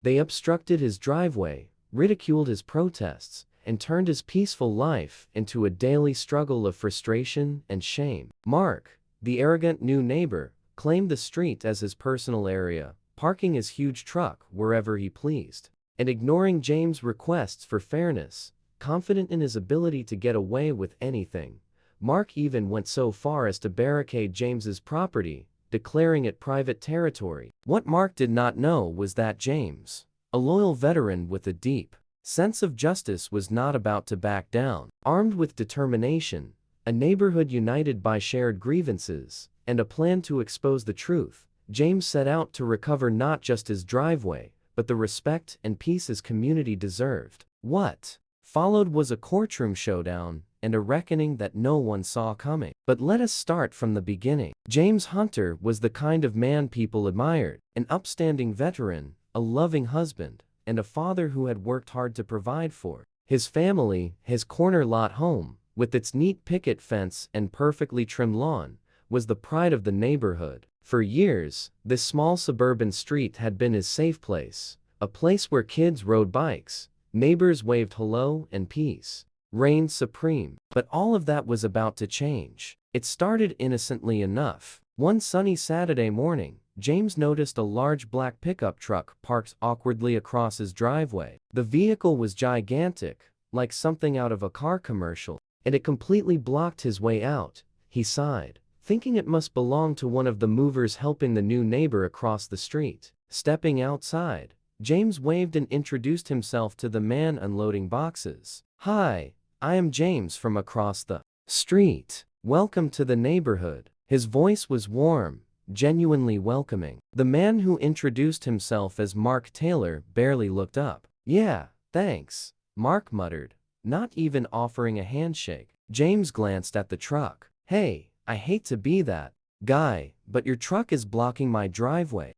They obstructed his driveway, ridiculed his protests, and turned his peaceful life into a daily struggle of frustration and shame. Mark, the arrogant new neighbor, claimed the street as his personal area, parking his huge truck wherever he pleased, and ignoring James' requests for fairness. Confident in his ability to get away with anything, Mark even went so far as to barricade James's property, declaring it private territory. What Mark did not know was that James, a loyal veteran with a deep sense of justice, was not about to back down. Armed with determination, a neighborhood united by shared grievances, and a plan to expose the truth, James set out to recover not just his driveway, but the respect and peace his community deserved. What followed was a courtroom showdown and a reckoning that no one saw coming. But let us start from the beginning. James Hunter was the kind of man people admired, an upstanding veteran, a loving husband, and a father who had worked hard to provide for his family. His corner lot home, with its neat picket fence and perfectly trimmed lawn, was the pride of the neighborhood. For years, this small suburban street had been his safe place, a place where kids rode bikes, neighbors waved hello, and peace reigned supreme. But all of that was about to change. It started innocently enough. One sunny Saturday morning, James noticed a large black pickup truck parked awkwardly across his driveway. The vehicle was gigantic, like something out of a car commercial, and it completely blocked his way out. He sighed, thinking it must belong to one of the movers helping the new neighbor across the street. Stepping outside, James waved and introduced himself to the man unloading boxes. "Hi, I am James from across the street. Welcome to the neighborhood." His voice was warm, genuinely welcoming. The man, who introduced himself as Mark Taylor, barely looked up. "Yeah, thanks," Mark muttered, not even offering a handshake. James glanced at the truck. "Hey, I hate to be that guy, but your truck is blocking my driveway.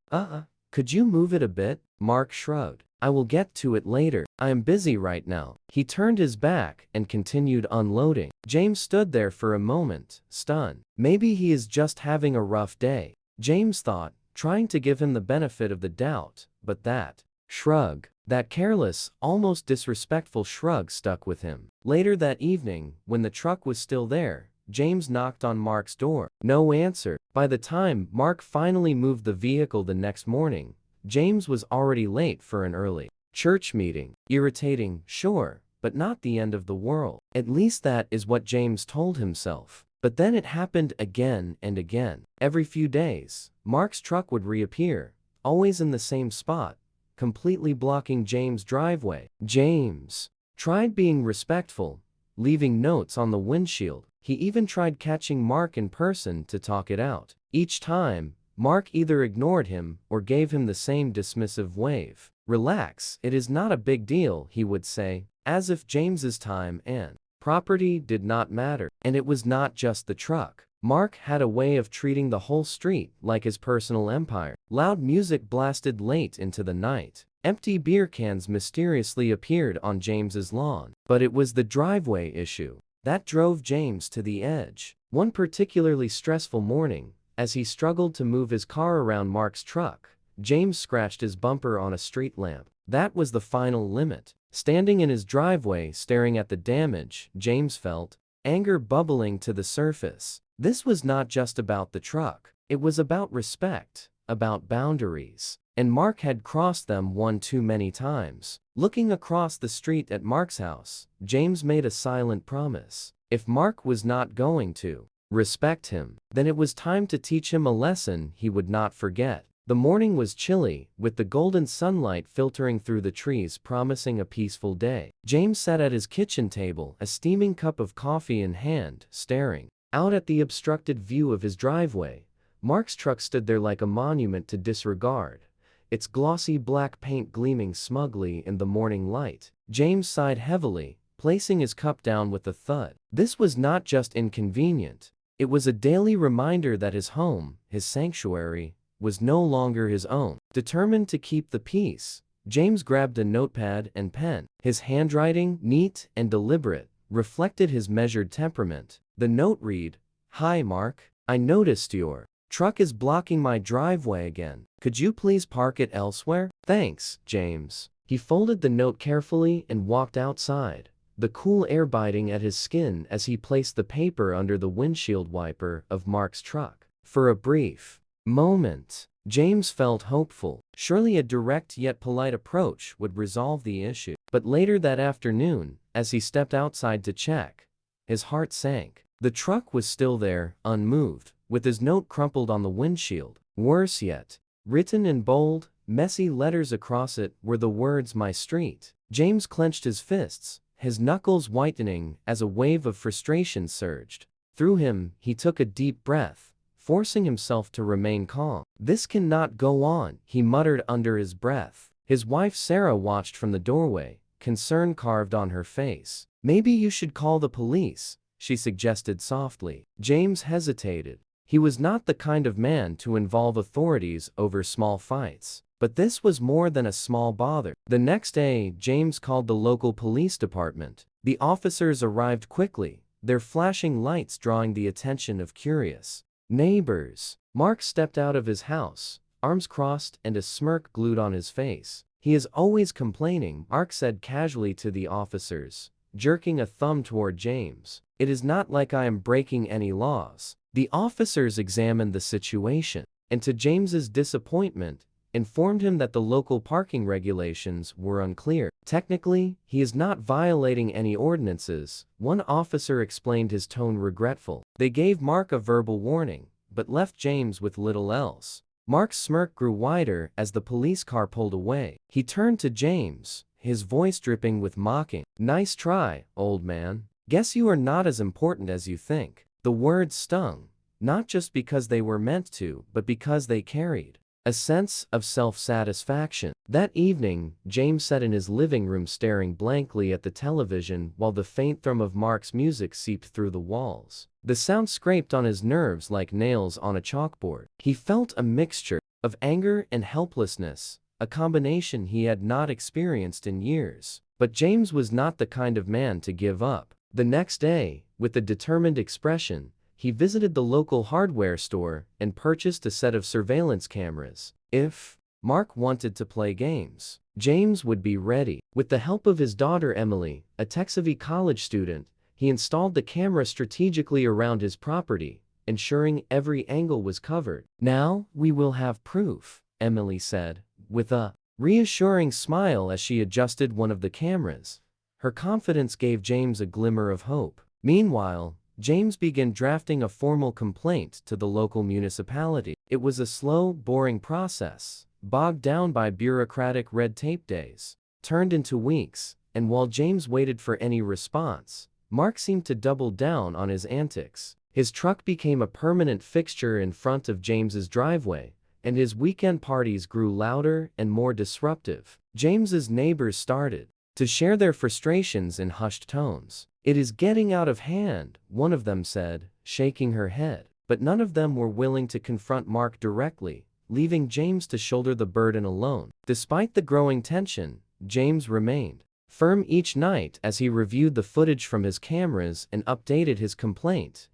Could you move it a bit?" Mark shrugged. "I will get to it later. I am busy right now." He turned his back and continued unloading. James stood there for a moment, stunned. Maybe he is just having a rough day, James thought, trying to give him the benefit of the doubt, but that shrug, that careless, almost disrespectful shrug, stuck with him. Later that evening, when the truck was still there, James knocked on Mark's door. No answer. By the time Mark finally moved the vehicle the next morning, James was already late for an early church meeting. Irritating, sure, but not the end of the world. At least that is what James told himself. But then it happened again and again. Every few days, Mark's truck would reappear, always in the same spot, completely blocking James' driveway. James tried being respectful, leaving notes on the windshield. He even tried catching Mark in person to talk it out. Each time, Mark either ignored him or gave him the same dismissive wave. "Relax, it is not a big deal," he would say, as if James's time and property did not matter. And it was not just the truck. Mark had a way of treating the whole street like his personal empire. Loud music blasted late into the night. Empty beer cans mysteriously appeared on James's lawn. But it was the driveway issue that drove James to the edge. One particularly stressful morning, as he struggled to move his car around Mark's truck, James scratched his bumper on a street lamp. That was the final limit. Standing in his driveway staring at the damage, James felt anger bubbling to the surface. This was not just about the truck. It was about respect, about boundaries. And Mark had crossed them one too many times. Looking across the street at Mark's house, James made a silent promise. If Mark was not going to respect him, then it was time to teach him a lesson he would not forget. The morning was chilly, with the golden sunlight filtering through the trees, promising a peaceful day. James sat at his kitchen table, a steaming cup of coffee in hand, staring out at the obstructed view of his driveway. Mark's truck stood there like a monument to disregard, its glossy black paint gleaming smugly in the morning light. James sighed heavily, placing his cup down with a thud. This was not just inconvenient. It was a daily reminder that his home, his sanctuary, was no longer his own. Determined to keep the peace, James grabbed a notepad and pen. His handwriting, neat and deliberate, reflected his measured temperament. The note read, "Hi Mark, I noticed your Truck is blocking my driveway again. Could you please park it elsewhere? Thanks, James. He folded the note carefully and walked outside, the cool air biting at his skin as he placed the paper under the windshield wiper of Mark's truck. For a brief moment, James felt hopeful. Surely a direct yet polite approach would resolve the issue. But later that afternoon, as he stepped outside to check, his heart sank. The truck was still there, unmoved, with his note crumpled on the windshield. Worse yet, written in bold, messy letters across it were the words "My Street." James clenched his fists, his knuckles whitening as a wave of frustration surged through him. He took a deep breath, forcing himself to remain calm. "This cannot go on," he muttered under his breath. His wife Sarah watched from the doorway, concern carved on her face. "Maybe you should call the police," she suggested softly. James hesitated. He was not the kind of man to involve authorities over small fights. But this was more than a small bother. The next day, James called the local police department. The officers arrived quickly, their flashing lights drawing the attention of curious neighbors. Mark stepped out of his house, arms crossed and a smirk glued on his face. "He is always complaining," Mark said casually to the officers, jerking a thumb toward James. "It is not like I am breaking any laws." The officers examined the situation, and to James's disappointment, informed him that the local parking regulations were unclear. "Technically, he is not violating any ordinances," one officer explained, his tone regretful. They gave Mark a verbal warning, but left James with little else. Mark's smirk grew wider as the police car pulled away. He turned to James, his voice dripping with mocking. "Nice try, old man. Guess you are not as important as you think." The words stung, not just because they were meant to, but because they carried a sense of self-satisfaction. That evening, James sat in his living room staring blankly at the television while the faint thrum of Mark's music seeped through the walls. The sound scraped on his nerves like nails on a chalkboard. He felt a mixture of anger and helplessness, a combination he had not experienced in years. But James was not the kind of man to give up. The next day, with a determined expression, he visited the local hardware store and purchased a set of surveillance cameras. If Mark wanted to play games, James would be ready. With the help of his daughter Emily, a Texavie college student, he installed the camera strategically around his property, ensuring every angle was covered. "Now, we will have proof," Emily said, with a reassuring smile as she adjusted one of the cameras. Her confidence gave James a glimmer of hope. Meanwhile, James began drafting a formal complaint to the local municipality. It was a slow, boring process, bogged down by bureaucratic red tape. Days turned into weeks, and while James waited for any response, Mark seemed to double down on his antics. His truck became a permanent fixture in front of James's driveway, and his weekend parties grew louder and more disruptive. James's neighbors started to share their frustrations in hushed tones. "It is getting out of hand," one of them said, shaking her head. But none of them were willing to confront Mark directly, leaving James to shoulder the burden alone. Despite the growing tension, James remained firm each night as he reviewed the footage from his cameras and updated his complaint.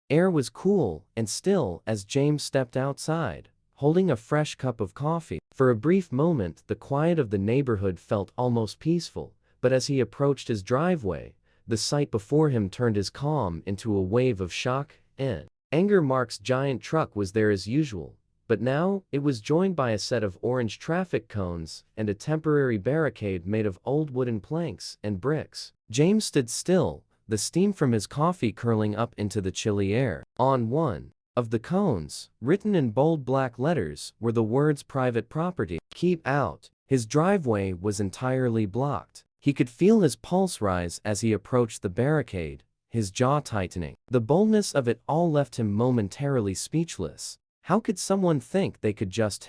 Air was cool and still as James stepped outside, holding a fresh cup of coffee. For a brief moment, the quiet of the neighborhood felt almost peaceful, but as he approached his driveway, the sight before him turned his calm into a wave of shock and anger. Mark's giant truck was there as usual, but now it was joined by a set of orange traffic cones and a temporary barricade made of old wooden planks and bricks. James stood still, the steam from his coffee curling up into the chilly air. On one of the cones, written in bold black letters, were the words "Private Property. Keep out." His driveway was entirely blocked. He could feel his pulse rise as he approached the barricade, his jaw tightening. The boldness of it all left him momentarily speechless. How could someone think they could just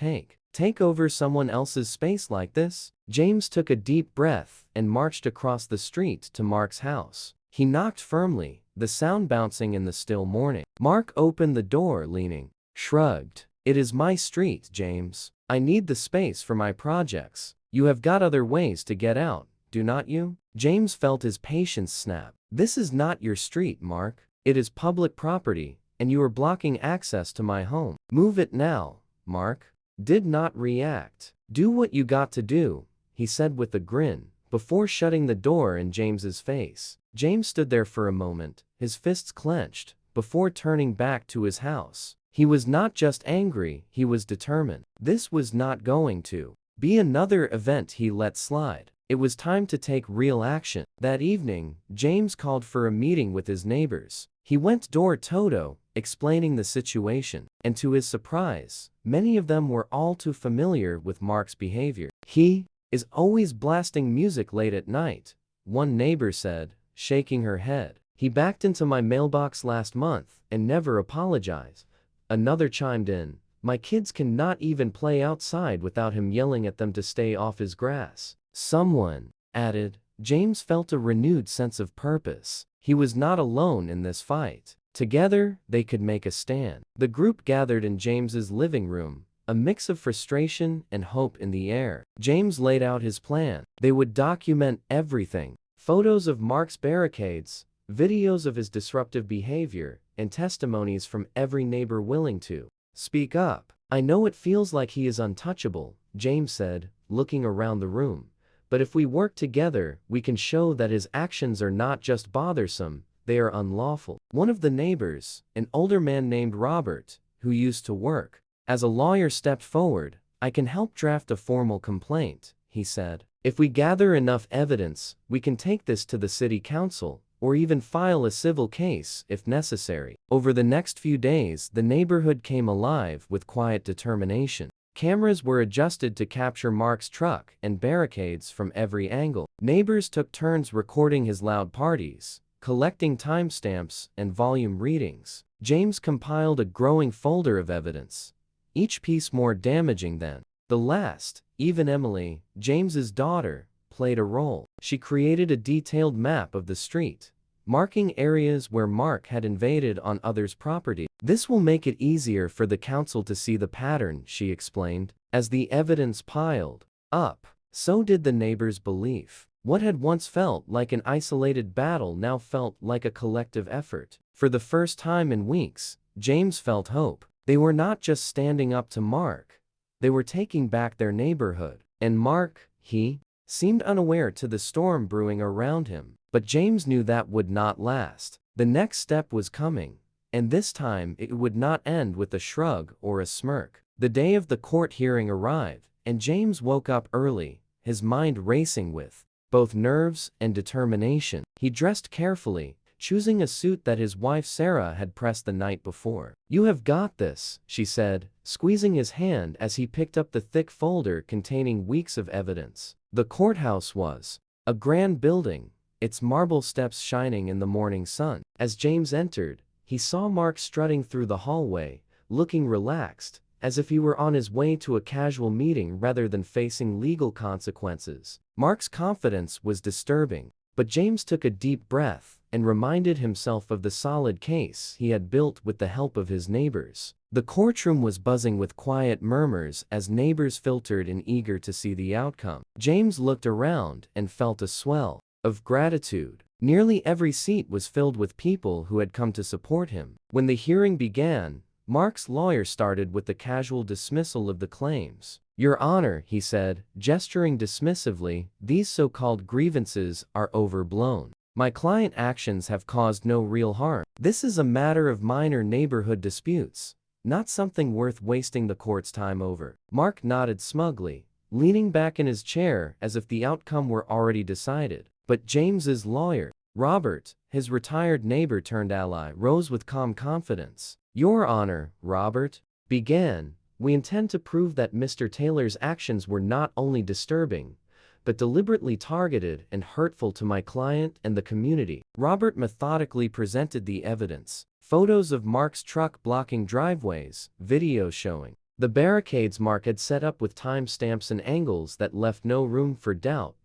take over someone else's space like this? James took a deep breath and marched across the street to Mark's house. He knocked firmly, the sound bouncing in the still morning. Mark opened the door, shrugged. "It is my street, James. I need the space for my projects. You have got other ways to get out, do not you?" James felt his patience snap. "This is not your street, Mark. It is public property, and you are blocking access to my home. Move it now." Mark did not react. "Do what you got to do," he said with a grin, before shutting the door in James's face. James stood there for a moment, his fists clenched, before turning back to his house. He was not just angry, he was determined. This was not going to be another event he let slide. It was time to take real action. That evening, James called for a meeting with his neighbors. He went door-to-door, explaining the situation, and to his surprise, many of them were all too familiar with Mark's behavior. "He is always blasting music late at night," one neighbor said, shaking her head. "He backed into my mailbox last month and never apologized." Another chimed in, "My kids cannot even play outside without him yelling at them to stay off his grass." Someone added, James felt a renewed sense of purpose. He was not alone in this fight. Together, they could make a stand. The group gathered in James's living room, a mix of frustration and hope in the air. James laid out his plan. They would document everything. Photos of Mark's barricades, videos of his disruptive behavior, and testimonies from every neighbor willing to speak up. "I know it feels like he is untouchable," James said, looking around the room. "But if we work together, we can show that his actions are not just bothersome, they are unlawful." One of the neighbors, an older man named Robert, who used to work as a lawyer, stepped forward. "I can help draft a formal complaint," he said. "If we gather enough evidence, we can take this to the city council, or even file a civil case if necessary." Over the next few days, the neighborhood came alive with quiet determination. Cameras were adjusted to capture Mark's truck and barricades from every angle. Neighbors took turns recording his loud parties, collecting timestamps and volume readings. James compiled a growing folder of evidence, each piece more damaging than the last. Even Emily, James's daughter, played a role. She created a detailed map of the street, marking areas where Mark had invaded on others' property. "This will make it easier for the council to see the pattern," she explained. As the evidence piled up, so did the neighbors' belief. What had once felt like an isolated battle now felt like a collective effort. For the first time in weeks, James felt hope. They were not just standing up to Mark, they were taking back their neighborhood. And Mark, he seemed unaware to the storm brewing around him. But James knew that would not last. The next step was coming, and this time it would not end with a shrug or a smirk. The day of the court hearing arrived, and James woke up early, his mind racing with both nerves and determination. He dressed carefully, choosing a suit that his wife Sarah had pressed the night before. "You have got this," she said, squeezing his hand as he picked up the thick folder containing weeks of evidence. The courthouse was a grand building, its marble steps shining in the morning sun. As James entered, he saw Mark strutting through the hallway, looking relaxed, as if he were on his way to a casual meeting rather than facing legal consequences. Mark's confidence was disturbing, but James took a deep breath and reminded himself of the solid case he had built with the help of his neighbors. The courtroom was buzzing with quiet murmurs as neighbors filtered in, eager to see the outcome. James looked around and felt a swell of gratitude. Nearly every seat was filled with people who had come to support him. When the hearing began, Mark's lawyer started with the casual dismissal of the claims. "Your Honor," he said, gesturing dismissively, "these so-called grievances are overblown. My client actions have caused no real harm. This is a matter of minor neighborhood disputes, not something worth wasting the court's time over." Mark nodded smugly, leaning back in his chair as if the outcome were already decided. But James's lawyer, Robert, his retired neighbor turned ally, rose with calm confidence. "Your Honor," Robert began, "we intend to prove that Mr. Taylor's actions were not only disturbing, but deliberately targeted and hurtful to my client and the community." Robert methodically presented the evidence. Photos of Mark's truck blocking driveways, videos showing the barricades Mark had set up with timestamps and angles that left no room for doubt,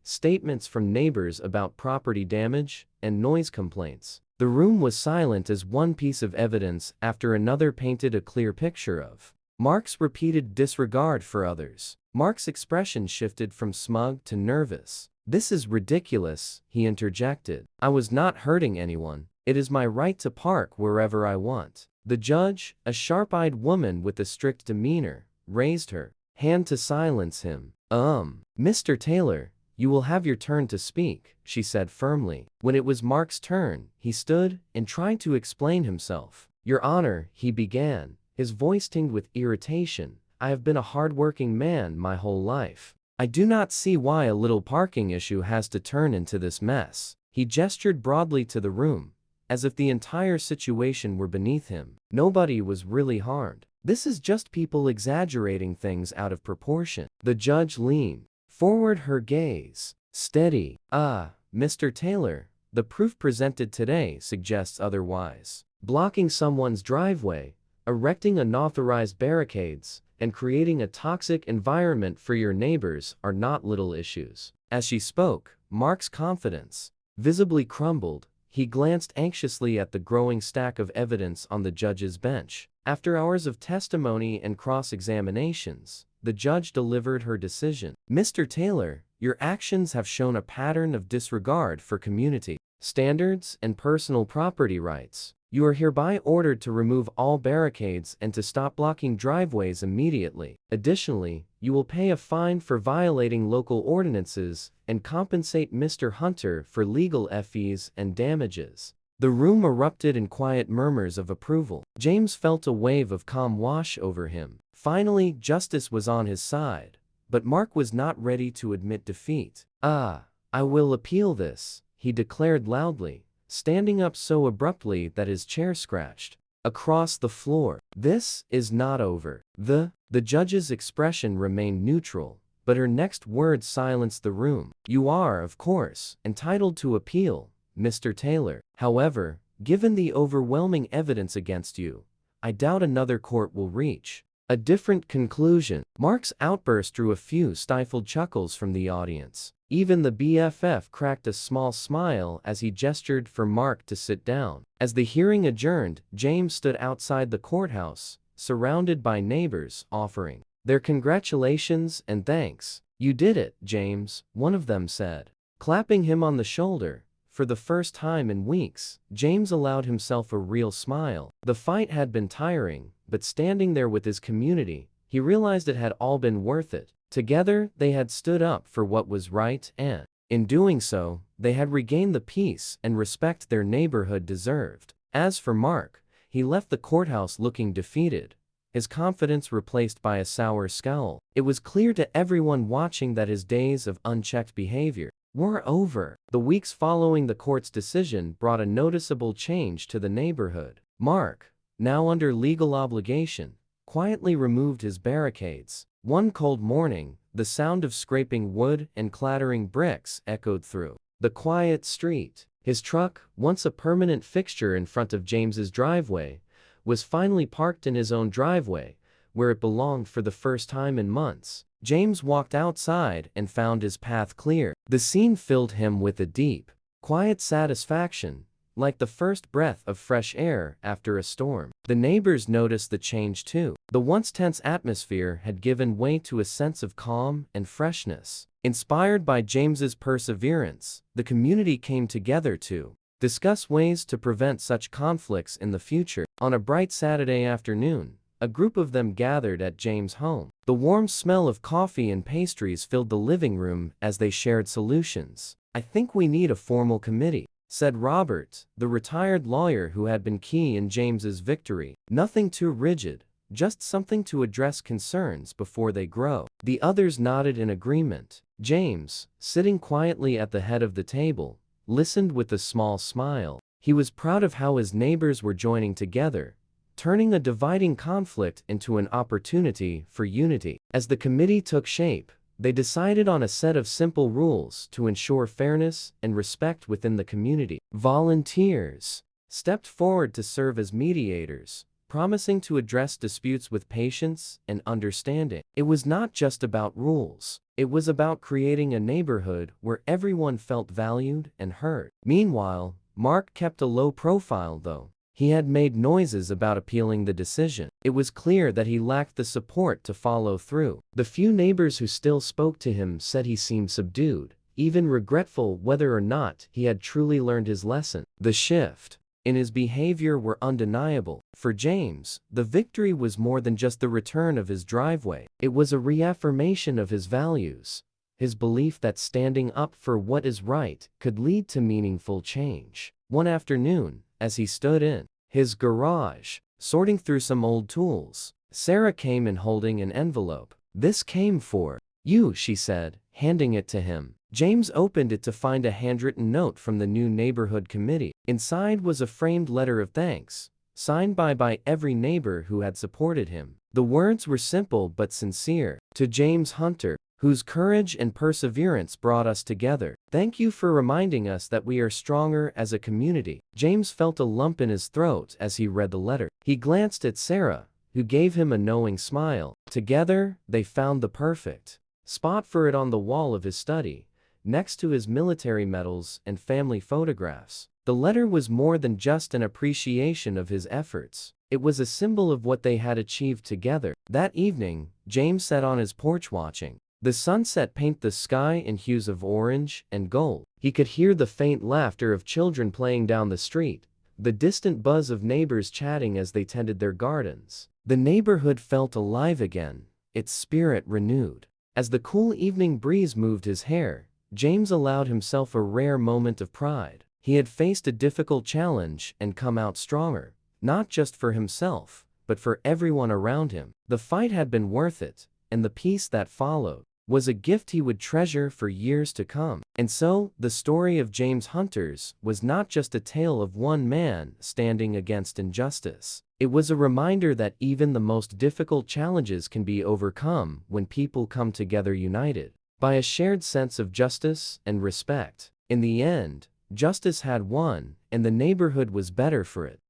statements from neighbors about property damage, and noise complaints. The room was silent as one piece of evidence after another painted a clear picture of Mark's repeated disregard for others. Mark's expression shifted from smug to nervous. "This is ridiculous," he interjected. "I was not hurting anyone. It is my right to park wherever I want." The judge, a sharp-eyed woman with a strict demeanor, raised her hand to silence him. Mr. Taylor, you will have your turn to speak," she said firmly. When it was Mark's turn, he stood and tried to explain himself. "Your Honor," he began, his voice tinged with irritation, "I have been a hard-working man my whole life. I do not see why a little parking issue has to turn into this mess." He gestured broadly to the room, as if the entire situation were beneath him. Nobody was really harmed. This is just people exaggerating things out of proportion. The judge leaned forward, her gaze steady. Mr. Taylor, the proof presented today suggests otherwise. Blocking someone's driveway, erecting unauthorized barricades, and creating a toxic environment for your neighbors are not little issues." As she spoke, Mark's confidence visibly crumbled. He glanced anxiously at the growing stack of evidence on the judge's bench. After hours of testimony and cross-examinations, the judge delivered her decision. "Mr. Taylor, your actions have shown a pattern of disregard for community standards and personal property rights. You are hereby ordered to remove all barricades and to stop blocking driveways immediately. Additionally, you will pay a fine for violating local ordinances and compensate Mr. Hunter for legal fees and damages." The room erupted in quiet murmurs of approval. James felt a wave of calm wash over him. Finally, justice was on his side. But Mark was not ready to admit defeat. "I will appeal this," he declared loudly, standing up so abruptly that his chair scratched across the floor. "This is not over." The judge's expression remained neutral, but her next words silenced the room. "You are, of course, entitled to appeal, Mr. Taylor. However, given the overwhelming evidence against you, I doubt another court will reach a different conclusion." Mark's outburst drew a few stifled chuckles from the audience. Even the BFF cracked a small smile as he gestured for Mark to sit down. As the hearing adjourned, James stood outside the courthouse, surrounded by neighbors offering their congratulations and thanks. "You did it, James," one of them said, clapping him on the shoulder. For the first time in weeks, James allowed himself a real smile. The fight had been tiring, but standing there with his community, he realized it had all been worth it. Together, they had stood up for what was right and, in doing so, they had regained the peace and respect their neighborhood deserved. As for Mark, he left the courthouse looking defeated, his confidence replaced by a sour scowl. It was clear to everyone watching that his days of unchecked behavior were over. The weeks following the court's decision brought a noticeable change to the neighborhood. Mark, now under legal obligation, quietly removed his barricades. One cold morning, the sound of scraping wood and clattering bricks echoed through the quiet street. His truck, once a permanent fixture in front of James's driveway, was finally parked in his own driveway, where it belonged for the first time in months. James walked outside and found his path clear. The scene filled him with a deep, quiet satisfaction, like the first breath of fresh air after a storm. The neighbors noticed the change too. The once tense atmosphere had given way to a sense of calm and freshness. Inspired by James's perseverance, the community came together to discuss ways to prevent such conflicts in the future. On a bright Saturday afternoon, a group of them gathered at James' home. The warm smell of coffee and pastries filled the living room as they shared solutions. "I think we need a formal committee," said Robert, the retired lawyer who had been key in James's victory. "Nothing too rigid, just something to address concerns before they grow." The others nodded in agreement. James, sitting quietly at the head of the table, listened with a small smile. He was proud of how his neighbors were joining together, turning a dividing conflict into an opportunity for unity. As the committee took shape, they decided on a set of simple rules to ensure fairness and respect within the community. Volunteers stepped forward to serve as mediators, promising to address disputes with patience and understanding. It was not just about rules. It was about creating a neighborhood where everyone felt valued and heard. Meanwhile, Mark kept a low profile though. He had made noises about appealing the decision. It was clear that he lacked the support to follow through. The few neighbors who still spoke to him said he seemed subdued, even regretful whether or not he had truly learned his lesson. The shift in his behavior were undeniable. For James, the victory was more than just the return of his driveway. It was a reaffirmation of his values, his belief that standing up for what is right could lead to meaningful change. One afternoon, as he stood in his garage, sorting through some old tools, Sarah came in holding an envelope. "This came for you," she said, handing it to him. James opened it to find a handwritten note from the new neighborhood committee. Inside was a framed letter of thanks, signed by every neighbor who had supported him. The words were simple but sincere. "To James Hunter, whose courage and perseverance brought us together. Thank you for reminding us that we are stronger as a community." James felt a lump in his throat as he read the letter. He glanced at Sarah, who gave him a knowing smile. Together, they found the perfect spot for it on the wall of his study, next to his military medals and family photographs. The letter was more than just an appreciation of his efforts. It was a symbol of what they had achieved together. That evening, James sat on his porch watching the sunset paint the sky in hues of orange and gold. He could hear the faint laughter of children playing down the street, the distant buzz of neighbors chatting as they tended their gardens. The neighborhood felt alive again, its spirit renewed. As the cool evening breeze moved his hair, James allowed himself a rare moment of pride. He had faced a difficult challenge and come out stronger, not just for himself, but for everyone around him. The fight had been worth it, and the peace that followed was a gift he would treasure for years to come. And so, the story of James Hunters was not just a tale of one man standing against injustice. It was a reminder that even the most difficult challenges can be overcome when people come together united by a shared sense of justice and respect. In the end, justice had won, and the neighborhood was better for it.